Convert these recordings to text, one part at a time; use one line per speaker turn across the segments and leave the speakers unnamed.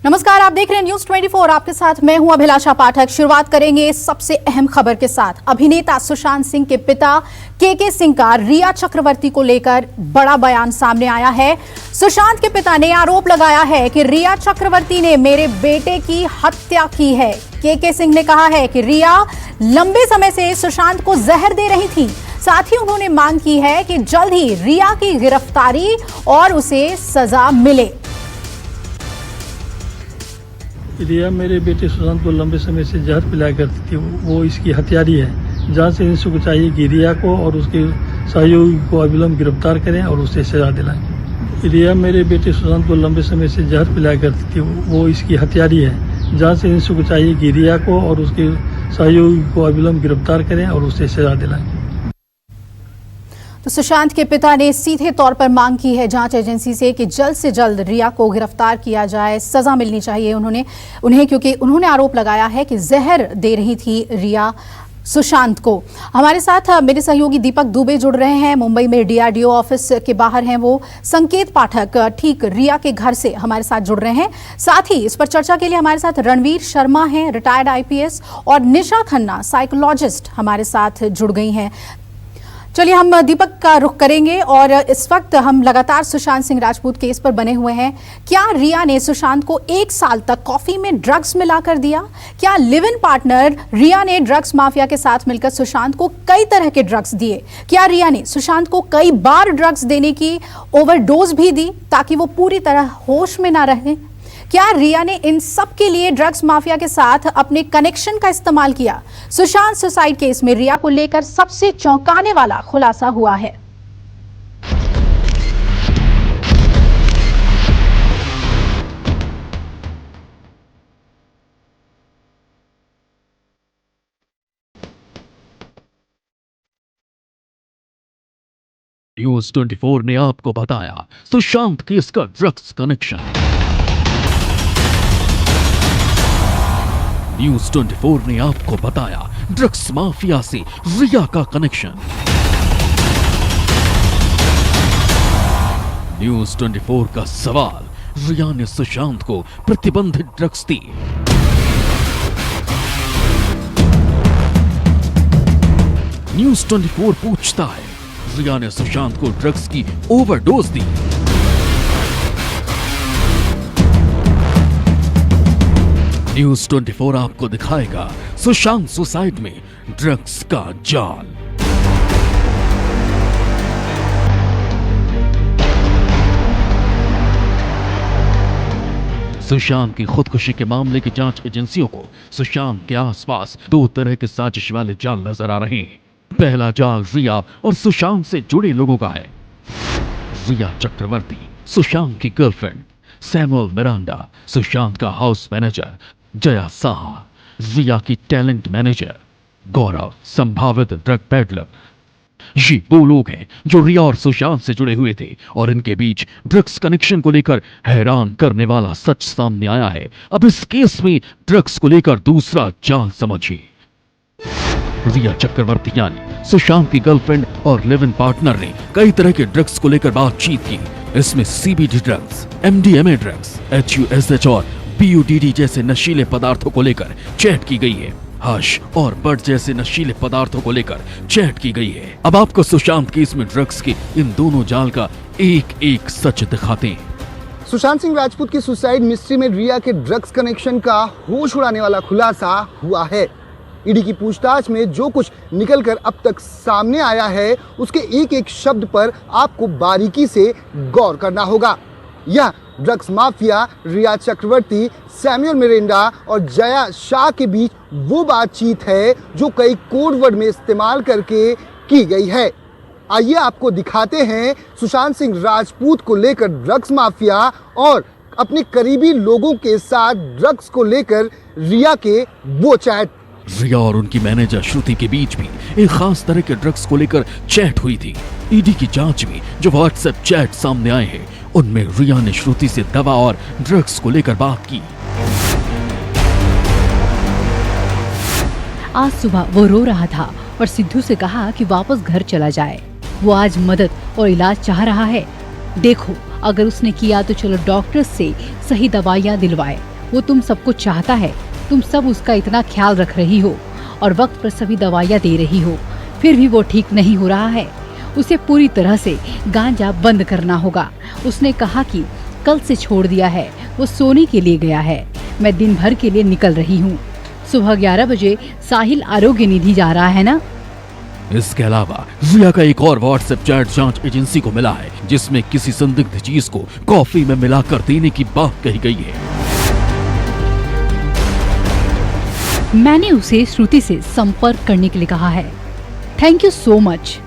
नमस्कार, आप देख रहे हैं न्यूज 24। आपके साथ मैं हूं अभिलाषा पाठक। शुरुआत करेंगे सबसे अहम खबर के साथ। अभिनेता सुशांत सिंह के पिता के सिंह का रिया चक्रवर्ती को लेकर बड़ा बयान सामने आया है। सुशांत के पिता ने आरोप लगाया है कि रिया चक्रवर्ती ने मेरे बेटे की हत्या की है। के सिंह ने कहा है कि रिया लंबे समय से सुशांत को जहर दे रही थी। साथ ही उन्होंने मांग की है कि जल्द ही रिया की गिरफ्तारी और उसे सजा मिले।
रिया मेरे बेटे सुशांत को लंबे समय से जहर पिलाया करती थी। वो इसकी हत्यारी है। जांच से एजेंसी को चाहिए कि रिया को और उसके सहयोगी को अविलंब गिरफ्तार करें और उसे सजा दिलाएं। रिया मेरे बेटे सुशांत को लंबे समय से जहर पिलाया करती थी। वो इसकी हत्यारी है। जांच से एजेंसी को चाहिए कि रिया को और उसके सहयोगी को अविलंब गिरफ्तार करें और उसे सजा दिलाएं।
तो सुशांत के पिता ने सीधे तौर पर मांग की है जांच एजेंसी से कि जल्द से जल्द रिया को गिरफ्तार किया जाए, सजा मिलनी चाहिए उन्हें क्योंकि उन्होंने आरोप लगाया है कि जहर दे रही थी रिया सुशांत को। हमारे साथ मेरे सहयोगी दीपक दुबे जुड़ रहे हैं। मुंबई में डीआरडीओ ऑफिस के बाहर हैं वो। संकेत पाठक ठीक रिया के घर से हमारे साथ जुड़ रहे हैं। साथ ही इस पर चर्चा के लिए हमारे साथ रणवीर शर्मा हैं, रिटायर्ड आईपीएस, और निशा खन्ना साइकोलॉजिस्ट हमारे साथ जुड़ गई हैं। चलिए हम दीपक का रुख करेंगे और इस वक्त हम लगातार सुशांत सिंह राजपूत केस पर बने हुए हैं। क्या रिया ने सुशांत को 1 साल तक कॉफी में ड्रग्स मिलाकर दिया? क्या लिव इन पार्टनर रिया ने ड्रग्स माफिया के साथ मिलकर सुशांत को कई तरह के ड्रग्स दिए? क्या रिया ने सुशांत को कई बार ड्रग्स देने की ओवरडोज भी दी ताकि वो पूरी तरह होश में ना रहे? क्या रिया ने इन सब के लिए ड्रग्स माफिया के साथ अपने कनेक्शन का इस्तेमाल किया? सुशांत सुसाइड केस में रिया को लेकर सबसे चौंकाने वाला खुलासा हुआ है।
न्यूज 24 ने आपको बताया सुशांत केस का ड्रग्स कनेक्शन। न्यूज 24 ने आपको बताया ड्रग्स माफिया से रिया का कनेक्शन। न्यूज 24 का सवाल, रिया ने सुशांत को प्रतिबंधित ड्रग्स दी। न्यूज 24 पूछता है, रिया ने सुशांत को ड्रग्स की ओवरडोज दी। न्यूज 24 आपको दिखाएगा सुशांत सुसाइड में ड्रग्स का जाल। सुशांत की खुदकुशी के मामले की जांच एजेंसियों को सुशांत के आसपास 2 तरह के साजिश वाले जाल नजर आ रहे हैं। पहला जाल रिया और सुशांत से जुड़े लोगों का है। रिया चक्रवर्ती, सुशांत की गर्लफ्रेंड; सैमुअल मिरांडा, सुशांत का हाउस मैनेजर; जया साहा, रिया की टैलेंट मैनेजर; गौरव, संभावित ड्रग पेडलर। ये वो लोग हैं जो रिया और सुशांत से जुड़े हुए थे और इनके बीच ड्रग्स कनेक्शन को लेकर हैरान करने वाला सच सामने आया है। अब इस केस में ड्रग्स को लेकर दूसरा जाल समझिए। रिया चक्रवर्ती यानी सुशांत की गर्लफ्रेंड और लिव इन पार्टनर ने कई तरह के ड्रग्स को लेकर बातचीत की। इसमें CBD drugs, MDMA drugs, HUSH और PUDD जैसे नशीले पदार्थों को लेकर चैट की गई है। हश और बड जैसे नशीले पदार्थों को लेकर चैट की गई है। अब आपको सुशांत केस में ड्रग्स के इन दोनों जाल का एक एक सच दिखाते हैं।
सुशांत सिंह राजपूत की सुसाइड मिस्ट्री में रिया के ड्रग्स कनेक्शन का होश उड़ाने वाला खुलासा हुआ है। ईडी की पूछताछ में जो कुछ निकलकर अब तक सामने आया है उसके एक एक शब्द पर आपको बारीकी से गौर करना होगा। यह ड्रग्स माफिया रिया चक्रवर्ती, सैमुअल मिरांडा और जया शाह के बीच वो बातचीत है जो कई कोड वर्ड में इस्तेमाल करके की गई है। आइए आपको दिखाते हैं सुशांत सिंह राजपूत को लेकर ड्रग्स माफिया और अपने करीबी लोगों के साथ ड्रग्स को लेकर रिया के वो चैट।
रिया और उनकी मैनेजर श्रुति के बीच भी एक खास तरह के ड्रग्स को लेकर चैट हुई थी। ईडी की जांच में जो व्हाट्सएप चैट सामने आए हैं उनमें रिया ने श्रुति से दवा और ड्रग्स को लेकर बात की।
आज सुबह वो रो रहा था और सिद्धू से कहा कि वापस घर चला जाए। वो आज मदद और इलाज चाह रहा है। देखो, अगर उसने किया तो चलो डॉक्टर से सही दवाइयाँ दिलवाए। वो तुम सबको चाहता है, तुम सब उसका इतना ख्याल रख रही हो और वक्त पर सभी दवाइयाँ दे रही हो, फिर भी वो ठीक नहीं हो रहा है। उसे पूरी तरह से गांजा बंद करना होगा। उसने कहा कि कल से छोड़ दिया है, वो सोने के लिए गया है। मैं दिन भर के लिए निकल रही हूँ। सुबह 11 बजे साहिल आरोग्य निधि जा रहा है ना।
इसके अलावा रिया का एक और व्हाट्सएप चैट जांच एजेंसी को मिला है, जिसमें किसी संदिग्ध चीज को कॉफी में मिलाकर देने की बात कही गई है।
मैंने उसे श्रुति से संपर्क करने के लिए कहा है। Thank you so much.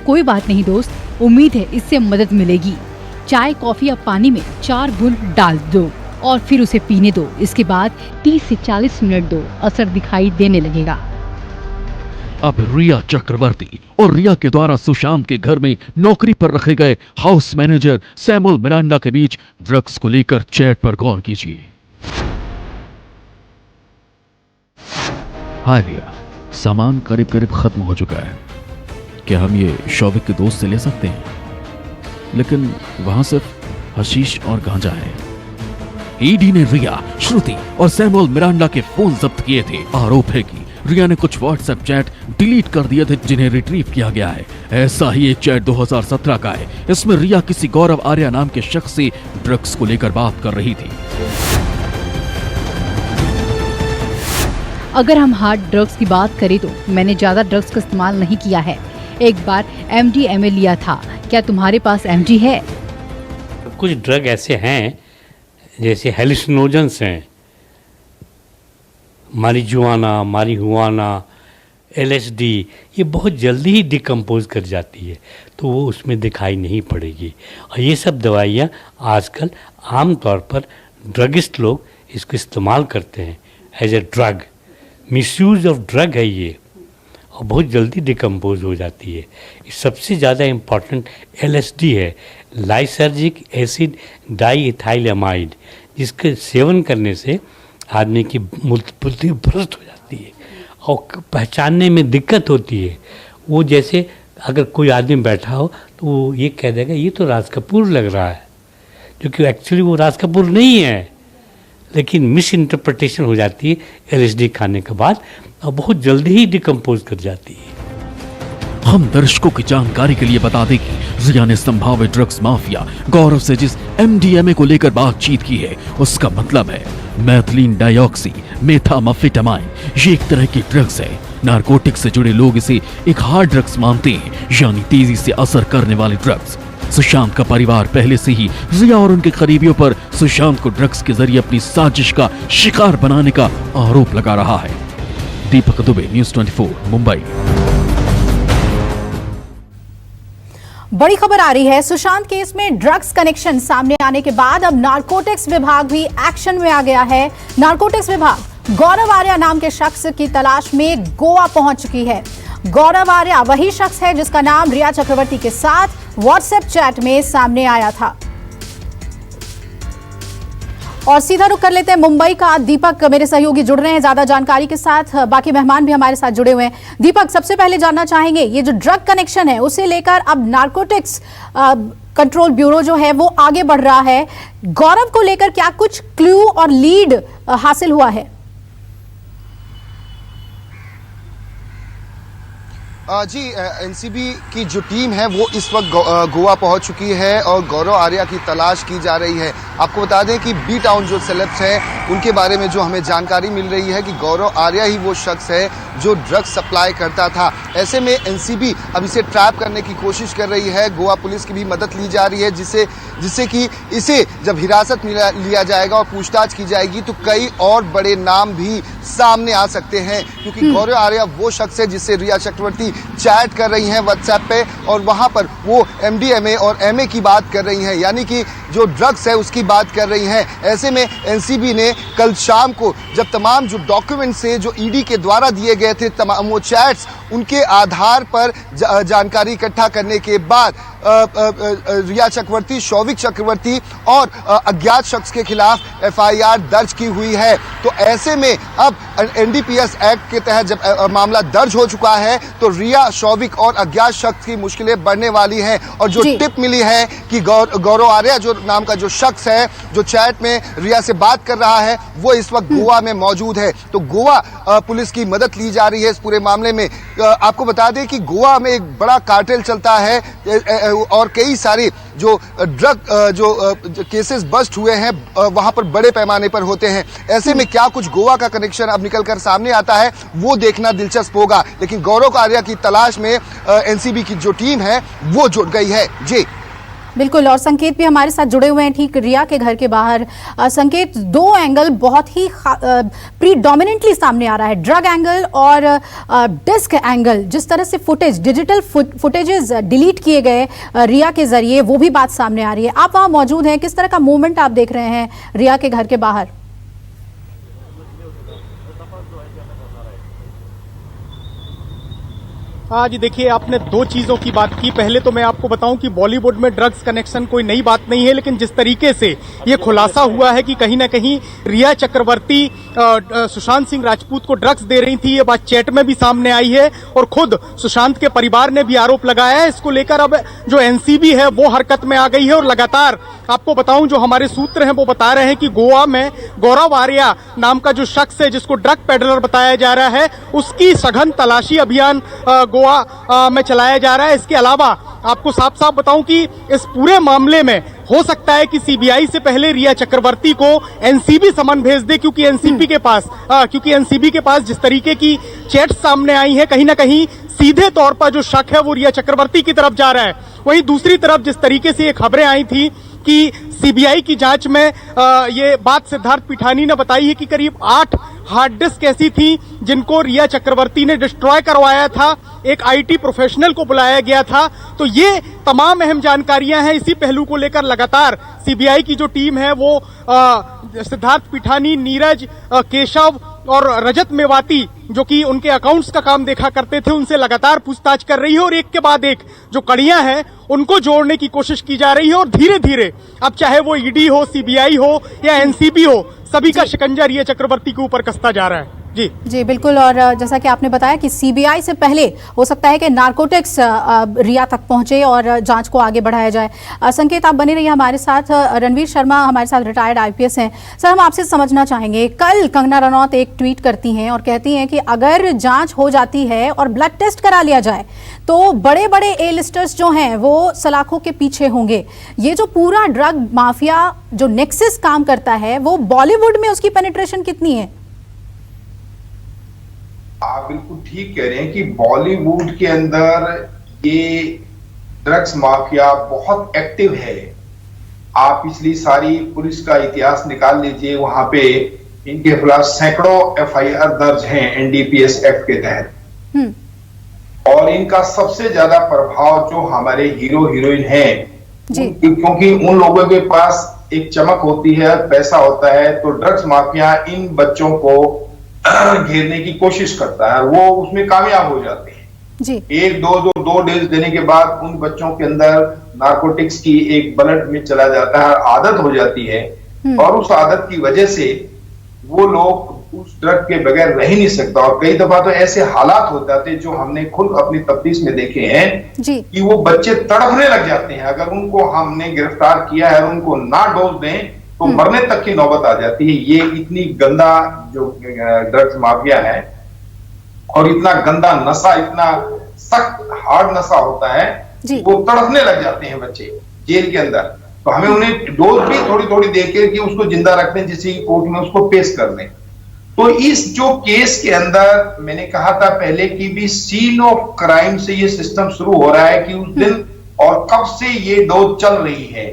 कोई बात नहीं दोस्त, उम्मीद है इससे मदद मिलेगी। चाय, कॉफी या पानी में 4 बूंद डाल दो और फिर उसे पीने दो। इसके बाद 30 से 40 मिनट दो, असर दिखाई देने लगेगा।
अब रिया चक्रवर्ती और रिया के द्वारा सुशांत के घर में नौकरी पर रखे गए हाउस मैनेजर सैमुअल मिरांडा के बीच ड्रग्स को लेकर चैट पर गौर कीजिए। हाय रिया, सामान करीब करीब खत्म हो चुका है। क्या हम ये शौविक के दोस्त से ले सकते हैं? लेकिन वहां सिर्फ हशीश और गांजा है। ईडी ने रिया, श्रुति और सैमुअल मिरांडा के फोन जब्त किए थे। आरोप है कि रिया ने कुछ व्हाट्सएप चैट डिलीट कर दिए थे, जिन्हें रिट्रीव किया गया है। ऐसा ही एक चैट 2017 का है। इसमें रिया किसी गौरव आर्या नाम के शख्स से ड्रग्स को लेकर बात कर रही थी।
अगर हम हार्ड ड्रग्स की बात करें तो मैंने ज्यादा ड्रग्स का इस्तेमाल नहीं किया है। एक बार MDMA लिया था। क्या तुम्हारे पास MD है?
कुछ ड्रग ऐसे हैं जैसे हेलुसिनोजेंस हैं, मारिजुआना, LSD, ये बहुत जल्दी ही डिकम्पोज कर जाती है, तो वो उसमें दिखाई नहीं पड़ेगी। और ये सब दवाइयाँ आजकल आम तौर पर ड्रगिस्ट लोग इसको इस्तेमाल करते हैं as a drug. Misuse of drug है ये, और बहुत जल्दी डिकम्पोज हो जाती है। सबसे ज़्यादा इम्पॉर्टेंट LSD है, लाइसर्जिक एसिड डाईइथाइलएमाइड, जिसके सेवन करने से आदमी की बुद्धि भ्रष्ट हो जाती है और पहचानने में दिक्कत होती है। वो जैसे अगर कोई आदमी बैठा हो तो वो ये कह देगा ये तो राज कपूर लग रहा है, क्योंकि एक्चुअली वो राज कपूर नहीं है, लेकिन मिस इंटरप्रिटेशन हो जाती है LSD खाने के बाद और बहुत जल्दी ही डिकम्पोज कर जाती है।
हम दर्शकों की जानकारी के लिए बता दें कि रिया ने संभावित ड्रग्स माफिया गौरव से जिस MDMA को लेकर बातचीत की है, उसका मतलब है मैथिलीन डाइऑक्सी मेथाम्फेटामाइन। ये एक तरह की ड्रग्स है। नारकोटिक से जुड़े लोग इसे एक हार्ड ड्रग्स मानते हैं, यानी तेजी से असर करने वाले ड्रग्स। सुशांत का परिवार पहले से ही रिया और उनके करीबियों पर सुशांत को ड्रग्स के जरिए अपनी साजिश का शिकार बनाने का आरोप लगा रहा है। दीपक दुबे, न्यूज़ 24, मुंबई।
बड़ी खबर आ रही है। सुशांत केस में ड्रग्स कनेक्शन सामने आने के बाद अब नारकोटिक्स विभाग भी एक्शन में आ गया है। नारकोटिक्स विभाग गौरव आर्या नाम के शख्स की तलाश में गोवा पहुंच चुकी है। गौरव आर्या वही शख्स है जिसका नाम रिया चक्रवर्ती के साथ व्हाट्सएप चैट में सामने आया था। और सीधा रुख कर लेते हैं मुंबई का। दीपक मेरे सहयोगी जुड़ रहे हैं ज्यादा जानकारी के साथ, बाकी मेहमान भी हमारे साथ जुड़े हुए हैं। दीपक, सबसे पहले जानना चाहेंगे ये जो ड्रग कनेक्शन है उसे लेकर अब नारकोटिक्स कंट्रोल ब्यूरो जो है वो आगे बढ़ रहा है। गौरव को लेकर क्या कुछ क्लू और लीड हासिल हुआ है?
जी, एनसीबी की जो टीम है वो इस वक्त गोवा पहुंच चुकी है और गौरव आर्या की तलाश की जा रही है। आपको बता दें कि बी टाउन जो सेलेब्स हैं उनके बारे में जो हमें जानकारी मिल रही है कि गौरव आर्या ही वो शख्स है जो ड्रग्स सप्लाई करता था। ऐसे में एनसीबी अब इसे ट्रैप करने की कोशिश कर रही है। गोवा पुलिस की भी मदद ली जा रही है जिससे कि इसे जब हिरासत में लिया जाएगा और पूछताछ की जाएगी तो कई और बड़े नाम भी सामने आ सकते हैं, क्योंकि गौरव आर्या वो शख्स है जिससे रिया चक्रवर्ती चैट कर रही हैं व्हाट्सएप पे और वहां पर वो MDMA और MA की बात कर रही हैं, यानी कि जो ड्रग्स है उसकी बात कर रही हैं। ऐसे में एनसीबी ने कल शाम को जब तमाम जो डॉक्यूमेंट्स है जो ईडी के द्वारा दिए गए थे, तमाम वो चैट्स, उनके आधार पर जानकारी इकट्ठा करने के बाद रिया चक्रवर्ती, शौविक चक्रवर्ती और अज्ञात शख्स के खिलाफ एफआईआर दर्ज की हुई है। तो ऐसे में अब एनडीपीएस एक्ट के तहत जब मामला दर्ज हो चुका है तो रिया, शौविक और अज्ञात शख्स की मुश्किलें बढ़ने वाली हैं। और जो टिप मिली है कि गौरव आर्या जो नाम का जो शख्स है जो चैट में रिया से बात कर रहा है वो इस वक्त गोवा में मौजूद है। तो गोवा पुलिस की मदद ली जा रही है इस पूरे मामले में। आपको बता दें कि गोवा में एक बड़ा कार्टेल चलता है और कई सारी जो ड्रग जो केसेस बस्ट हुए हैं वहां पर बड़े पैमाने पर होते हैं। ऐसे में क्या कुछ गोवा का कनेक्शन अब निकलकर सामने आता है वो देखना दिलचस्प होगा। लेकिन गौरव आर्या की तलाश में एनसीबी की जो टीम है वो जुट गई है। जी
बिल्कुल, और संकेत भी हमारे साथ जुड़े हुए हैं ठीक रिया के घर के बाहर। संकेत, दो एंगल बहुत ही प्रीडोमिनेंटली सामने आ रहा है, ड्रग एंगल और डिस्क एंगल। जिस तरह से डिजिटल फुटेजेस डिलीट किए गए रिया के जरिए, वो भी बात सामने आ रही है। आप वहां मौजूद हैं, किस तरह का मूवमेंट आप देख रहे हैं रिया के घर के बाहर?
हाँ जी, देखिए आपने दो चीज़ों की बात की। पहले तो मैं आपको बताऊं कि बॉलीवुड में ड्रग्स कनेक्शन कोई नई बात नहीं है, लेकिन जिस तरीके से ये खुलासा हुआ है कि कहीं ना कहीं रिया चक्रवर्ती सुशांत सिंह राजपूत को ड्रग्स दे रही थी, ये बात चैट में भी सामने आई है और खुद सुशांत के परिवार ने भी आरोप लगाया है। इसको लेकर अब जो एनसीबी है वो हरकत में आ गई है और लगातार आपको बताऊं जो हमारे सूत्र हैं वो बता रहे हैं कि गोवा में गौरव आर्या नाम का जो शख्स है जिसको ड्रग पेडलर बताया जा रहा है, उसकी सघन तलाशी अभियान गोवा में चलाया जा रहा है। इसके अलावा आपको साफ साफ बताऊं कि इस पूरे मामले में हो सकता है कि सीबीआई से पहले रिया चक्रवर्ती को एनसीबी समन भेज दे, क्योंकि एनसीबी के पास जिस तरीके की चैट सामने आई है कहीं ना कहीं सीधे तौर पर जो शक है वो रिया चक्रवर्ती की तरफ जा रहा है। वहीं दूसरी तरफ जिस तरीके से ये खबरें आई थी कि सीबीआई की जांच में ये बात सिद्धार्थ पिठानी ने बताई है कि करीब 8 हार्ड डिस्क ऐसी थी जिनको रिया चक्रवर्ती ने डिस्ट्रॉय करवाया था, एक आईटी प्रोफेशनल को बुलाया गया था। तो ये तमाम अहम जानकारियां हैं। इसी पहलू को लेकर लगातार सीबीआई की जो टीम है वो सिद्धार्थ पिठानी, नीरज, केशव और रजत मेवाती जो कि उनके अकाउंट्स का काम देखा करते थे, उनसे लगातार पूछताछ कर रही है और एक के बाद एक जो कड़ियां हैं उनको जोड़ने की कोशिश की जा रही है। और धीरे धीरे अब चाहे वो ईडी हो, सीबीआई हो या एनसीबी हो, सभी का शिकंजा रिया चक्रवर्ती के ऊपर कसता जा रहा है। जी
बिल्कुल, और जैसा कि आपने बताया कि सीबीआई से पहले हो सकता है कि नारकोटिक्स रिया तक पहुंचे और जांच को आगे बढ़ाया जाए। संकेत, आप बने रहिए हमारे साथ। रणवीर शर्मा हमारे साथ रिटायर्ड आईपीएस हैं। सर, हम आपसे समझना चाहेंगे, कल कंगना रनौत एक ट्वीट करती हैं और कहती हैं कि अगर जांच हो जाती है और ब्लड टेस्ट करा लिया जाए तो बड़े बड़े ए लिस्टर्स जो हैं वो सलाखों के पीछे होंगे। ये जो पूरा ड्रग माफिया जो नेक्सस काम करता है वो बॉलीवुड में उसकी पेनिट्रेशन कितनी है?
आप बिल्कुल ठीक कह रहे हैं कि बॉलीवुड के अंदर ये ड्रग्स माफिया बहुत एक्टिव है। आप पिछली सारी पुलिस का इतिहास निकाल लीजिए, वहां पे इनके खिलाफ सैकड़ों एफआईआर दर्ज हैं एनडीपीएस एक्ट के तहत। और इनका सबसे ज्यादा प्रभाव जो हमारे हीरो हीरोइन हैं, क्योंकि उन लोगों के पास एक चमक होती है, पैसा होता है, तो ड्रग्स माफिया इन बच्चों को घेरने की कोशिश करता है, वो उसमें कामयाब हो जाते हैं जी। दो डोज देने के बाद उन बच्चों के अंदर नारकोटिक्स की एक ब्लड में चला जाता है, आदत हो जाती है और उस आदत की वजह से वो लोग उस ड्रग के बगैर रह ही नहीं सकता। और कई दफा तो ऐसे हालात हो जाते हैं जो हमने खुद अपनी तफ्तीश में देखे हैं कि वो बच्चे तड़पने लग जाते हैं। अगर उनको हमने गिरफ्तार किया है और उनको ना डोज दें तो मरने तक की नौबत आ जाती है। ये इतनी गंदा जो ड्रग्स माफिया है और इतना गंदा नशा, इतना सख्त हार्ड नशा होता है, वो तड़पने लग जाते हैं बच्चे जेल के अंदर। तो हमें उन्हें डोज भी थोड़ी थोड़ी देकर कि उसको जिंदा रख दें, जिससे कोर्ट में उसको पेश कर दें। तो इस जो केस के अंदर मैंने कहा था पहले कि भी सीन ऑफ क्राइम से ये सिस्टम शुरू हो रहा है कि उस दिन और कब से ये डोज चल रही है।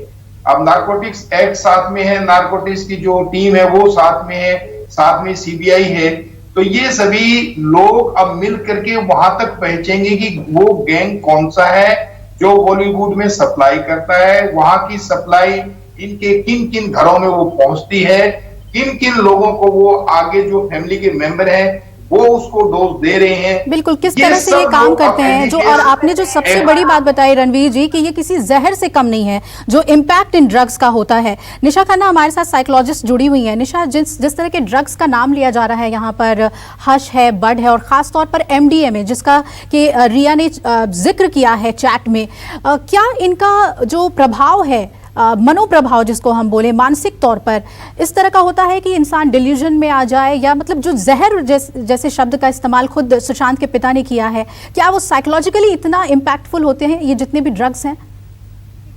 अब नारकोटिक्स एक्ट साथ में है, नारकोटिक्स की जो टीम है वो साथ में है, साथ में सीबीआई है। तो ये सभी लोग अब मिल करके वहां तक पहुंचेंगे कि वो गैंग कौन सा है जो बॉलीवुड में सप्लाई करता है, वहां की सप्लाई इनके किन किन घरों में वो पहुंचती है, किन किन लोगों को वो आगे जो फैमिली के मेंबर हैं वो उसको डोज दे रहे हैं।
बिल्कुल, किस तरह से ये काम करते हैं जो, और आपने जो सबसे बड़ी बात बताई रणवीर जी कि ये किसी जहर से कम नहीं है जो इम्पैक्ट इन ड्रग्स का होता है। निशा खन्ना हमारे साथ साइकोलॉजिस्ट जुड़ी हुई है। निशा, जिस तरह के ड्रग्स का नाम लिया जा रहा है यहाँ पर, हश है, बड है और खास तौर पर MDMA जिसका कि रिया ने जिक्र किया है चैट में, क्या इनका जो प्रभाव है, मनोप्रभाव जिसको हम बोले, मानसिक तौर पर इस तरह का होता है कि इंसान डिल्यूजन में आ जाए, या मतलब जो जहर जैसे शब्द का इस्तेमाल खुद सुशांत के पिता ने किया है, क्या वो साइकोलॉजिकली इतना इम्पैक्टफुल होते हैं ये जितने भी ड्रग्स हैं?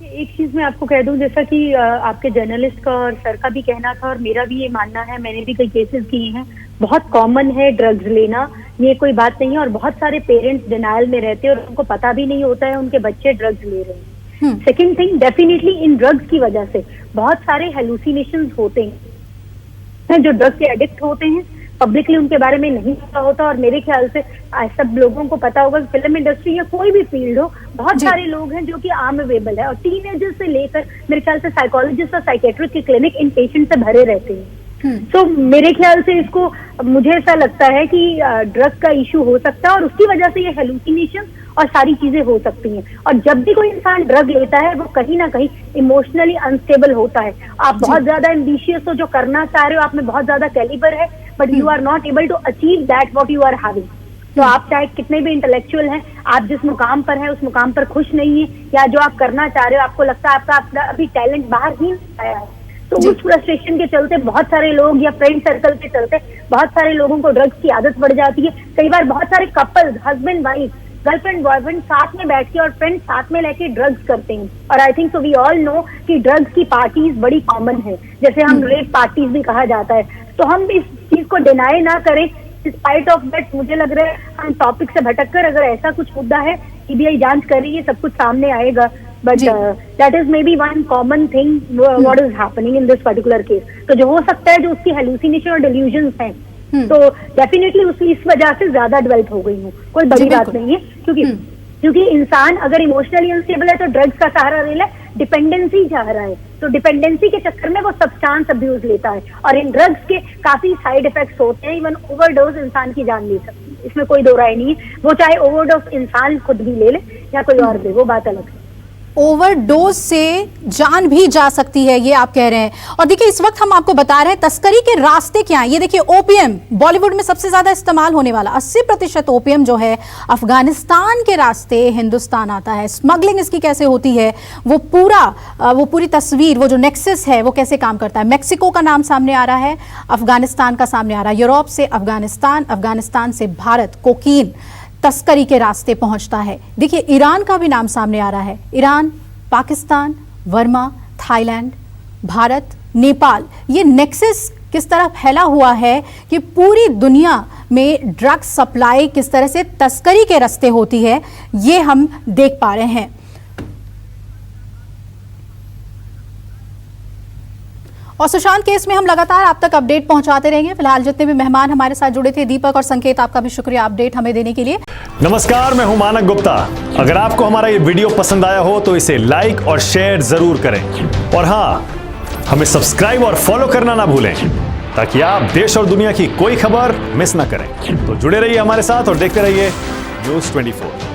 एक चीज मैं आपको कह दूं, जैसा कि आपके जर्नलिस्ट का और सर का भी कहना था और मेरा भी ये मानना है, मैंने भी कई केसेस किए हैं, बहुत कॉमन है ड्रग्स लेना, ये कोई बात नहीं है। और बहुत सारे पेरेंट्स डिनायल में रहते हैं और उनको पता भी नहीं होता है उनके बच्चे ड्रग्स ले रहे हैं। Second thing, definitely in drugs की वजह से बहुत सारे हेलुसिनेशंस होते हैं जो ड्रग्स के एडिक्ट होते हैं, पब्लिकली उनके बारे में नहीं पता होता। और मेरे ख्याल से सब लोगों को पता होगा, फिल्म इंडस्ट्री या कोई भी फील्ड हो, बहुत सारे लोग हैं जो कि अवेलेबल है, और टीनेजर से लेकर मेरे ख्याल से साइकोलॉजिस्ट और साइकेट्रिस्ट के क्लिनिक इन पेशेंट से भरे रहते हैं। तो मेरे ख्याल से इसको, मुझे ऐसा लगता है कि ड्रग का इशू हो सकता है और उसकी वजह से ये हेलुसिनेशन और सारी चीजें हो सकती हैं। और जब भी कोई इंसान ड्रग लेता है वो कहीं ना कहीं इमोशनली अनस्टेबल होता है। आप बहुत ज्यादा एम्बिशियस हो, जो करना चाह रहे हो, आप में बहुत ज्यादा कैलिबर है, but you are not able to achieve that what you are having. तो आप चाहे कितने भी इंटेलेक्चुअल हैं, आप जिस मुकाम पर हैं उस मुकाम पर खुश नहीं है, या जो आप करना चाह रहे हो आपको लगता है आपका अभी टैलेंट बाहर ही नहीं आया है, तो उस फ्रस्ट्रेशन के चलते बहुत सारे लोग, या फ्रेंड सर्कल के चलते बहुत सारे लोगों को ड्रग्स की आदत पड़ जाती है। कई बार बहुत सारे couples, husband wife, girlfriend boyfriend साथ में बैठ के और फ्रेंड साथ में लेके ड्रग्स करते हैं। और I think so we all know कि ड्रग्स की पार्टीज बड़ी कॉमन है, जैसे हम रेप पार्टीज भी कहा जाता है। तो हम इस चीज को डिनाई ना करें। स्पाइट ऑफ दैट मुझे लग रहा है हम टॉपिक से भटककर, अगर ऐसा कुछ मुद्दा है, सीबीआई जांच करेगी, सब कुछ सामने आएगा। But that is may be one common thing what is happening in this particular case. तो जो हो सकता है जो उसकी हेलुसिनेशन और डिल्यूजन्स हैं, तो डेफिनेटली उसकी इस वजह से ज्यादा डेवलप हो गई हूँ, कोई बड़ी बात नहीं है। क्योंकि इंसान अगर इमोशनली अनस्टेबल है तो ड्रग्स का सहारा ले ले, डिपेंडेंसी चाह रहा है, तो डिपेंडेंसी के चक्कर में वो सब्सटेंस अब्यूज लेता है। और इन ड्रग्स के काफी साइड इफेक्ट्स होते हैं, इवन ओवरडोज इंसान की जान ले सकती है, इसमें कोई दो राय नहीं है। वो चाहे ओवरडोज इंसान खुद भी ले ले या कोई और ले, वो बात अलग है।
ओवरडोज से जान भी जा सकती है, ये आप कह रहे हैं। और देखिए, इस वक्त हम आपको बता रहे हैं तस्करी के रास्ते क्या हैं। ये देखिए, ओपीएम बॉलीवुड में सबसे ज्यादा इस्तेमाल होने वाला 80% ओपीएम जो है अफगानिस्तान के रास्ते हिंदुस्तान आता है। स्मगलिंग इसकी कैसे होती है, वो पूरी तस्वीर, वो जो नेक्सस है वो कैसे काम करता है। मेक्सिको का नाम सामने आ रहा है, अफगानिस्तान का सामने आ रहा है, यूरोप से अफगानिस्तान, अफगानिस्तान से भारत कोकीन तस्करी के रास्ते पहुंचता है। देखिए, ईरान का भी नाम सामने आ रहा है, ईरान, पाकिस्तान, वर्मा, थाईलैंड, भारत, नेपाल। ये नेक्सस किस तरह फैला हुआ है कि पूरी दुनिया में ड्रग सप्लाई किस तरह से तस्करी के रास्ते होती है, ये हम देख पा रहे हैं। और सुशांत केस में हम लगातार आप तक अपडेट पहुंचाते रहेंगे। फिलहाल जितने भी मेहमान हमारे साथ जुड़े थे, दीपक और संकेत, आपका भी शुक्रिया अपडेट हमें देने के लिए।
नमस्कार, मैं हूं मानक गुप्ता। अगर आपको हमारा ये वीडियो पसंद आया हो तो इसे लाइक और शेयर जरूर करें, और हाँ, हमें सब्सक्राइब और फॉलो करना ना भूलें ताकि आप देश और दुनिया की कोई खबर मिस ना करें। तो जुड़े रहिए हमारे साथ और देखते रहिए News 24।